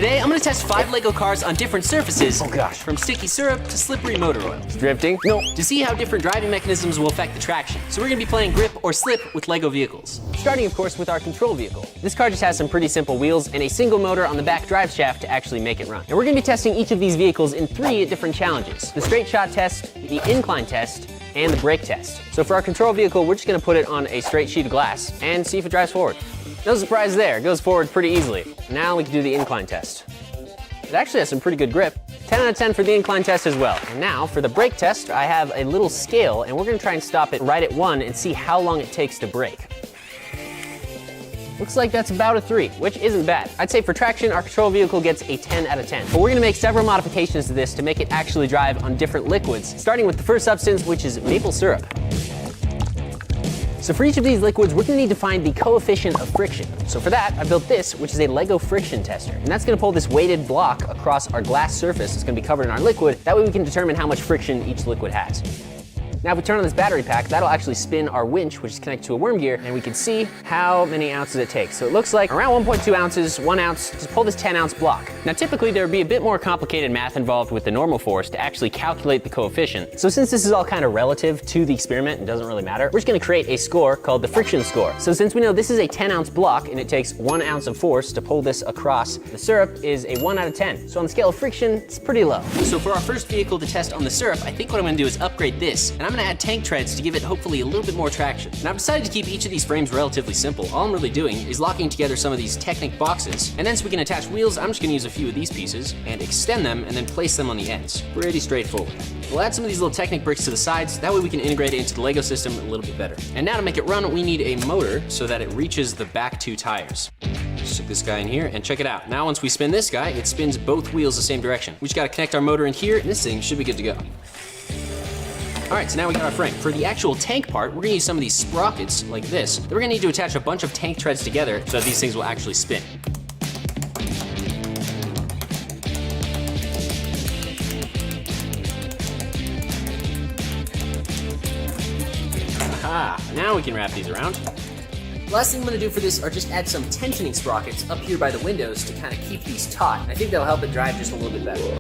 Today, I'm gonna test 5 Lego cars on different surfaces. Oh gosh. From sticky syrup to slippery motor oil. Drifting? No. To see how different driving mechanisms will affect the traction. So we're gonna be playing grip or slip with Lego vehicles. Starting, of course, with our control vehicle. This car just has some pretty simple wheels and a single motor on the back drive shaft to actually make it run. And we're gonna be testing each of these vehicles in 3 different challenges. The straight shot test, the incline test, and the brake test. So for our control vehicle, we're just gonna put it on a straight sheet of glass and see if it drives forward. No surprise there, it goes forward pretty easily. Now we can do the incline test. It actually has some pretty good grip. 10 out of 10 for the incline test as well. And now for the brake test, I have a little scale and we're gonna try and stop it right at 1 and see how long it takes to brake. Looks like that's about a 3, which isn't bad. I'd say for traction, our control vehicle gets a 10 out of 10. But we're gonna make several modifications to this to make it actually drive on different liquids, starting with the first substance, which is maple syrup. So for each of these liquids, we're gonna need to find the coefficient of friction. So for that, I built this, which is a Lego friction tester. And that's gonna pull this weighted block across our glass surface that's gonna be covered in our liquid. That way we can determine how much friction each liquid has. Now if we turn on this battery pack, that'll actually spin our winch, which is connected to a worm gear, and we can see how many ounces it takes. So it looks like around 1.2 ounces, 1 ounce, to pull this 10-ounce block. Now typically there would be a bit more complicated math involved with the normal force to actually calculate the coefficient. So since this is all kind of relative to the experiment and doesn't really matter, we're just gonna create a score called the friction score. So since we know this is a 10-ounce block and it takes 1 ounce of force to pull this across, the syrup is a 1 out of 10. So on the scale of friction, it's pretty low. So for our first vehicle to test on the syrup, I think what I'm gonna do is upgrade this, and I'm gonna add tank treads to give it hopefully a little bit more traction. And I've decided to keep each of these frames relatively simple. All I'm really doing is locking together some of these Technic boxes, and then so we can attach wheels, I'm just gonna use a few of these pieces and extend them and then place them on the ends. Pretty straightforward. We'll add some of these little Technic bricks to the sides, that way we can integrate it into the Lego system a little bit better. And now to make it run, we need a motor so that it reaches the back 2 tires. Just stick this guy in here and check it out. Now once we spin this guy, it spins both wheels the same direction. We just gotta connect our motor in here and this thing should be good to go. All right, so now we got our frame. For the actual tank part, we're gonna use some of these sprockets like this. Then we're gonna need to attach a bunch of tank treads together so that these things will actually spin. Aha, now we can wrap these around. The last thing I'm gonna do for this are just add some tensioning sprockets up here by the windows to kind of keep these taut. I think that'll help it drive just a little bit better.